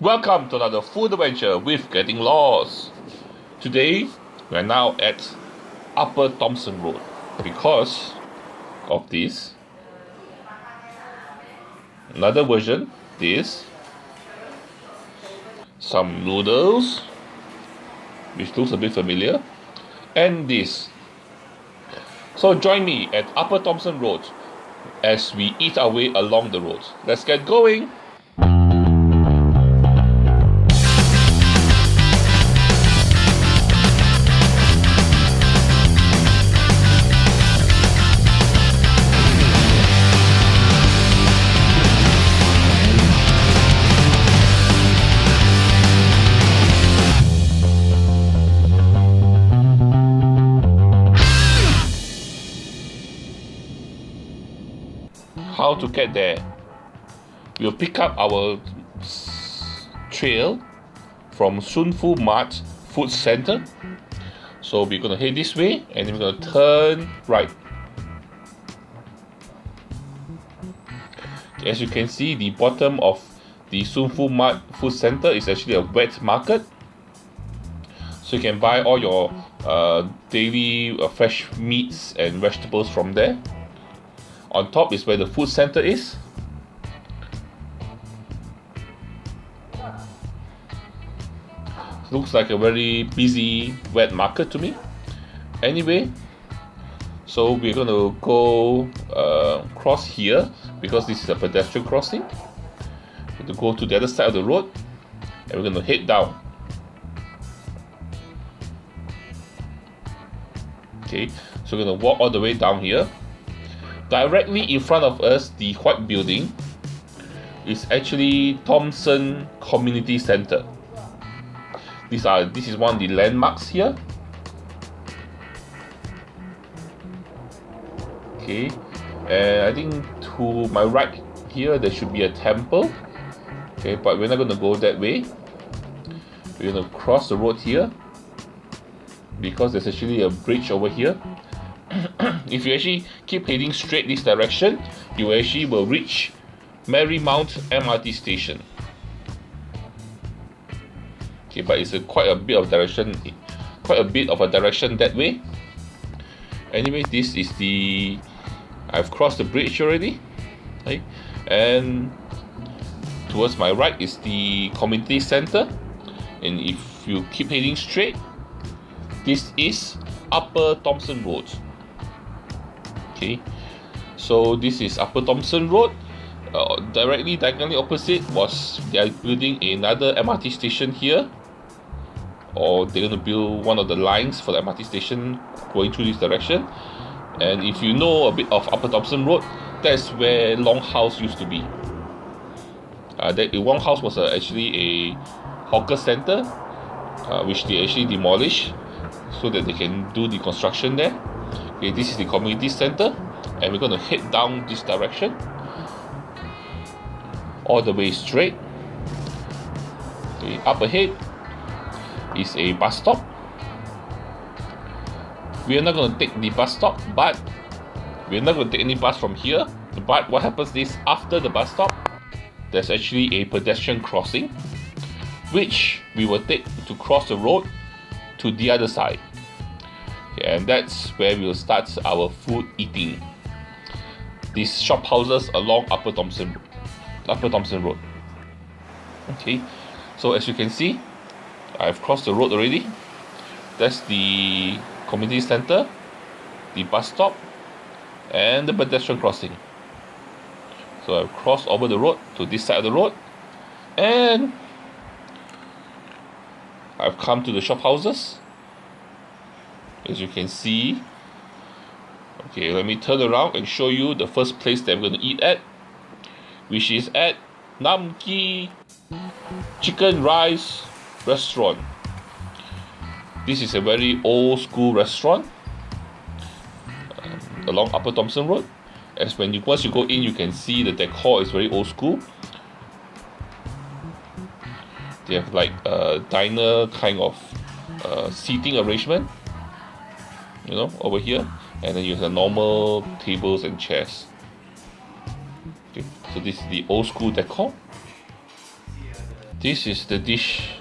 Welcome to another food adventure with Getting Lost. Today we are now at Upper Thomson Road because of this. Another version, this. Some noodles, which looks a bit familiar, and this. So join me at Upper Thomson Road as we eat our way along the road. Let's get going! How to get there? We'll pick up our trail from Sun Fu Mart Food Center. So we're gonna head this way and then we're gonna turn right. As you can see, the bottom of the Sun Fu Mart Food Center is actually a wet market. So you can buy all your daily fresh meats and vegetables from there. On top is where the food center is. Looks like a very busy wet market to me. Anyway, so we're going to go cross here because this is a pedestrian crossing. We're going to go to the other side of the road and we're going to head down. Okay, so we're going to walk all the way down here. Directly in front of us, the white building is actually Thomson Community Center. This is one of the landmarks here. Okay, and I think to my right here there should be a temple. Okay, but we're not going to go that way. We're going to cross the road here because there's actually a bridge over here. If you actually keep heading straight this direction, you actually will reach Marymount MRT station. Okay, but it's quite a bit of a direction that way. Anyway, this is I've crossed the bridge already, right? And towards my right is the community center, and if you keep heading straight, this is Upper Thomson Road. Okay, so this is Upper Thomson Road. Diagonally opposite they are building another MRT station here, or they're going to build one of the lines for the MRT station going through this direction. And if you know a bit of Upper Thomson Road, that's where Long House used to be. That Long House was actually a hawker center, which they actually demolished so that they can do the construction there. Okay, this is the community center, and we're going to head down this direction all the way straight. Okay, up ahead is a bus stop. We are not going to take the bus stop, but we're not going to take any bus from here. But what happens is, after the bus stop, there's actually a pedestrian crossing, which we will take to cross the road to the other side. And that's where we'll start our food eating. These shop houses along Upper Thomson Road. Okay, so as you can see, I've crossed the road already. That's the community center, the bus stop, and the pedestrian crossing. So I've crossed over the road to this side of the road, and I've come to the shop houses. As you can see. Okay, let me turn around and show you the first place that I'm going to eat at, which is at Kee Chicken Rice restaurant. This is a very old school restaurant along Upper Thomson Road. As once you go in, you can see the decor is very old school. They have like a diner kind of seating arrangement, over here, and then you have the normal tables and chairs. Okay, so this is the old school decor. This is the dish,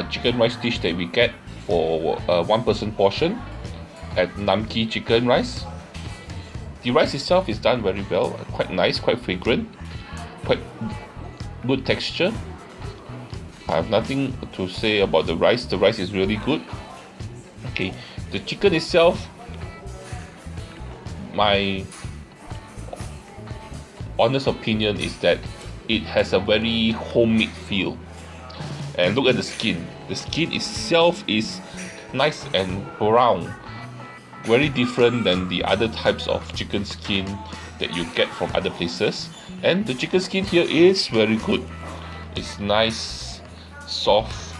chicken rice dish that we get for one person portion at Kee Chicken Rice. The rice itself is done very well, quite nice, quite fragrant, quite good texture. I have nothing to say about the rice. The rice is really good. Okay, the chicken itself, my honest opinion is that it has a very homemade feel. And look at the skin. The skin itself is nice and brown, very different than the other types of chicken skin that you get from other places. And the chicken skin here is very good. It's nice, soft,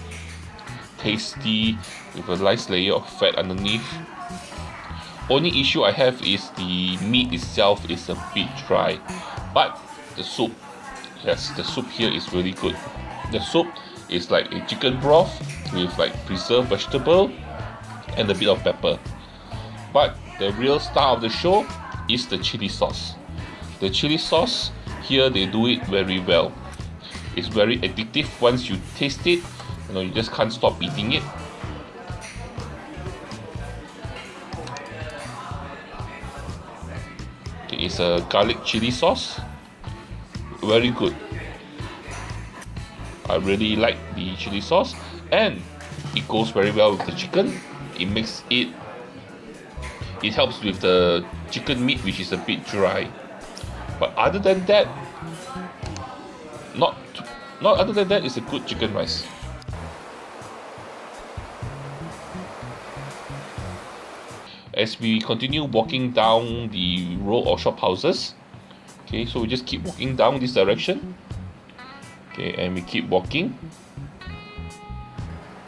tasty, with a nice layer of fat underneath. Only issue I have is the meat itself is a bit dry, but the soup, yes, the soup here is really good. The soup is like a chicken broth with like preserved vegetable and a bit of pepper. But the real star of the show is the chili sauce. The chili sauce here, they do it very well. It's very addictive. Once you taste it, you just can't stop eating it. Okay, it's a garlic chili sauce, very good. I really like the chili sauce, and it goes very well with the chicken. It makes it helps with the chicken meat, which is a bit dry. But other than that, not other than that, it's a good chicken rice. As we continue walking down the row of shop houses, okay, so we just keep walking down this direction. Okay, and we keep walking,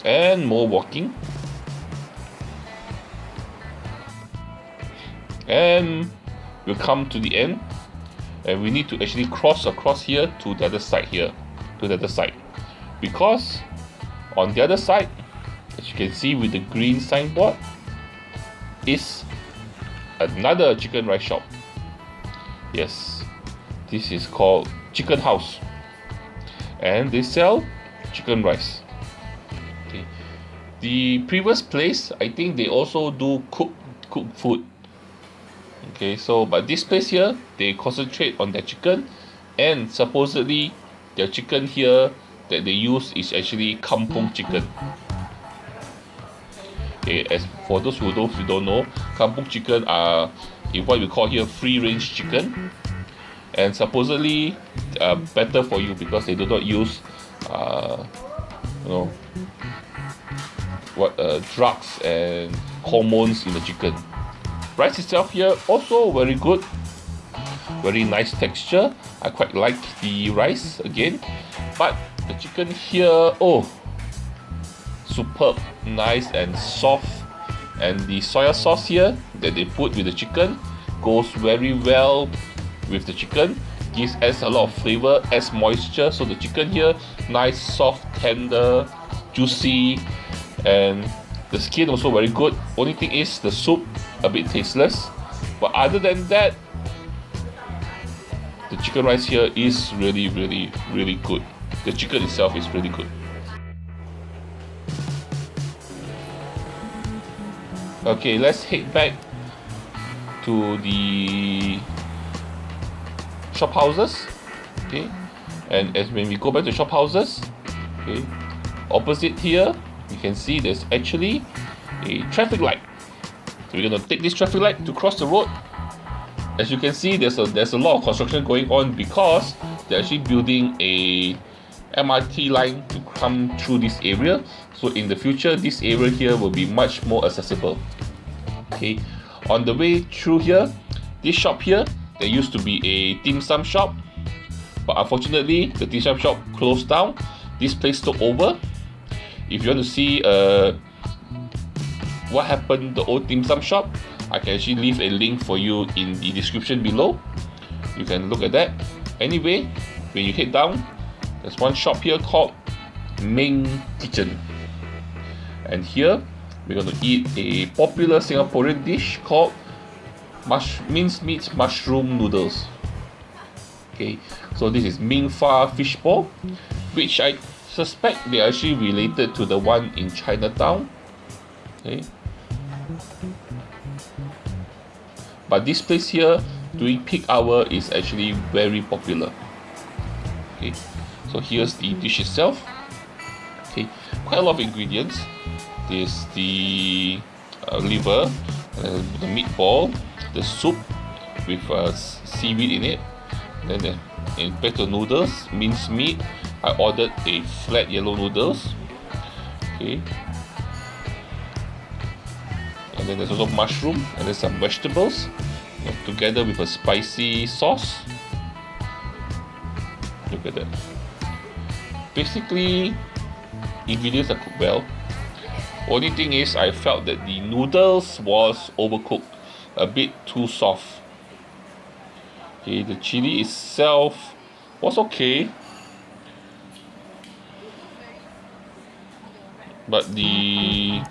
and more walking, and we'll come to the end, and we need to actually cross across here to the other side here, to the other side, because on the other side, as you can see with the green signboard, is another chicken rice shop. Yes, this is called Chicken House, and they sell chicken rice. Okay, the previous place, I think they also do cook food. Okay, so but this place here, they concentrate on their chicken, and supposedly their chicken here that they use is actually kampung chicken. Okay, as for those who don't know, kampung chicken are what we call here free range chicken, and supposedly better for you because they do not use drugs and hormones in the chicken. Rice itself here also very good, very nice texture. I quite like the rice again, but the chicken here, oh, superb, nice and soft, and the soya sauce here that they put with the chicken goes very well with the chicken, adds a lot of flavor, adds moisture, so the chicken here nice, soft, tender, juicy, and the skin also very good. Only thing is the soup a bit tasteless, but other than that, the chicken rice here is really good. The chicken itself is really good. Okay, let's head back to the shop houses. Okay, and as when we go back to shop houses, okay, opposite here you can see there's actually a traffic light. So we're gonna take this traffic light to cross the road. As you can see, there's a lot of construction going on because they're actually building a MRT line to come through this area. So in the future, this area here will be much more accessible. Okay, on the way through here, this shop here, there used to be a dim sum shop, but unfortunately the dim sum shop closed down. This place took over. If you want to see what happened, the old dim sum shop, I can actually leave a link for you in the description below. You can look at that. Anyway, when you head down, there's one shop here called Mengs Kitchen, and here we're going to eat a popular Singaporean dish called mincemeat mushroom noodles. Okay, so this is Ming Fa fish ball, which I suspect they are actually related to the one in Chinatown. Okay. But this place here during peak hour is actually very popular. Okay, so here's the dish itself. Okay, quite a lot of ingredients. There's the liver, the meatball, the soup with seaweed in it. Then in potato noodles, minced meat. I ordered a flat yellow noodles. Okay. And then there's also mushroom and there's some vegetables, together with a spicy sauce. Look at that. Basically, ingredients are cooked well. Only thing is, I felt that the noodles was overcooked, a bit too soft. Okay, the chili itself was okay, but the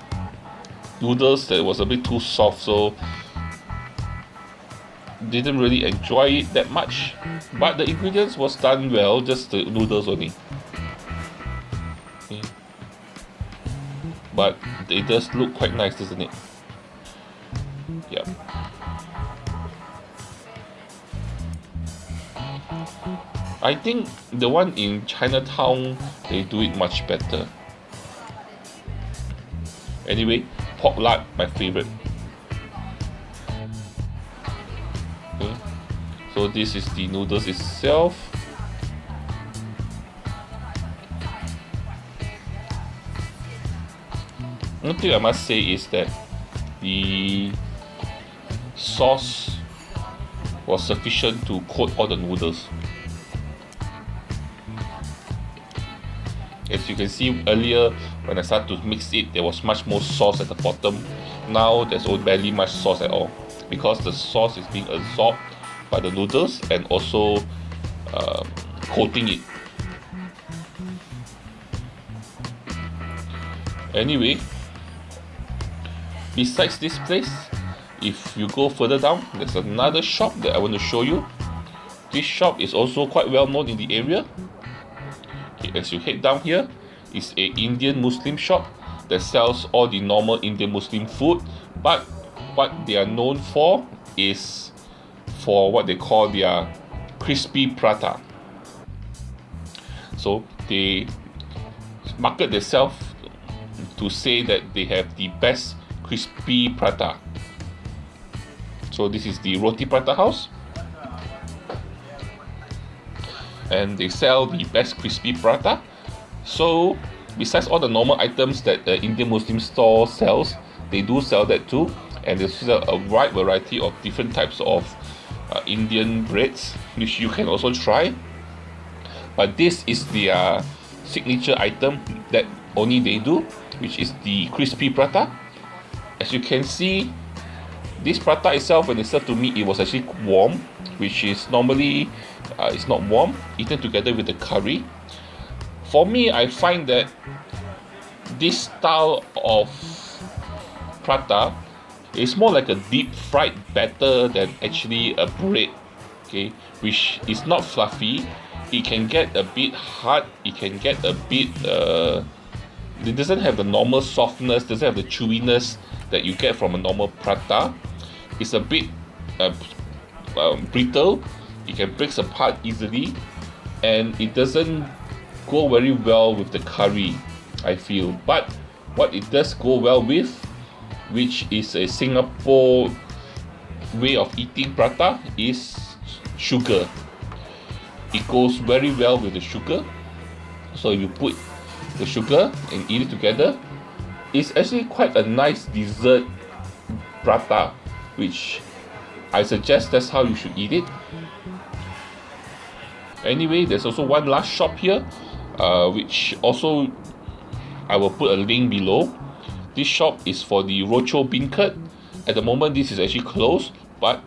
noodles that was a bit too soft, so didn't really enjoy it that much. But the ingredients was done well, just the noodles only. Okay. But it does look quite nice, doesn't it? Yeah. I think the one in Chinatown, they do it much better. Anyway, pork lard, my favorite. Okay. So this is the noodles itself. One thing I must say is that the sauce was sufficient to coat all the noodles. As you can see earlier, when I started to mix it, there was much more sauce at the bottom. Now there's barely much sauce at all, because the sauce is being absorbed by the noodles and also coating it. Anyway, besides this place, if you go further down, there's another shop that I want to show you. This shop is also quite well known in the area. Okay, as you head down here, it's a Indian Muslim shop that sells all the normal Indian Muslim food, but what they are known for is for what they call their crispy prata. So they market themselves to say that they have the best crispy prata. So this is the Roti Prata house, and they sell the best crispy prata. So besides all the normal items that the Indian Muslim store sells, they do sell that too, and they sell a wide variety of different types of Indian breads, which you can also try. But this is their signature item that only they do, which is the crispy prata. As you can see, this prata itself, when they served to me, it was actually warm, which is normally it's not warm, eaten together with the curry. For me, I find that this style of prata is more like a deep fried batter than actually a bread. Okay, which is not fluffy. It can get a bit hard. It can get a bit it doesn't have the normal softness, doesn't have the chewiness that you get from a normal prata. It's a bit brittle. It can break apart easily, and it doesn't go very well with the curry, I feel. But what it does go well with, which is a Singapore way of eating prata, is sugar. It goes very well with the sugar. So if you put the sugar and eat it together, it's actually quite a nice dessert prata, which I suggest that's how you should eat it. Anyway, there's also one last shop here, which also I will put a link below. This shop is for the Rochor beancurd. At the moment, this is actually closed, but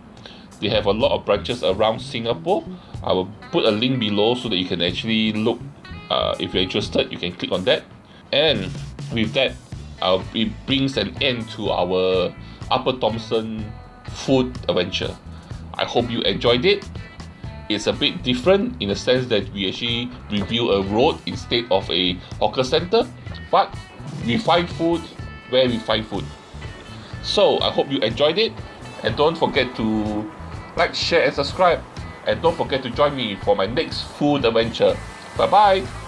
they have a lot of branches around Singapore. I will put a link below so that you can actually look. If you're interested, you can click on that. And with that, it brings an end to our Upper Thomson food adventure. I hope you enjoyed it. it's a bit different in the sense that we actually review a road instead of a hawker center, but we find food where we find food. So I hope you enjoyed it, and don't forget to like, share and subscribe, and don't forget to join me for my next food adventure. Bye bye.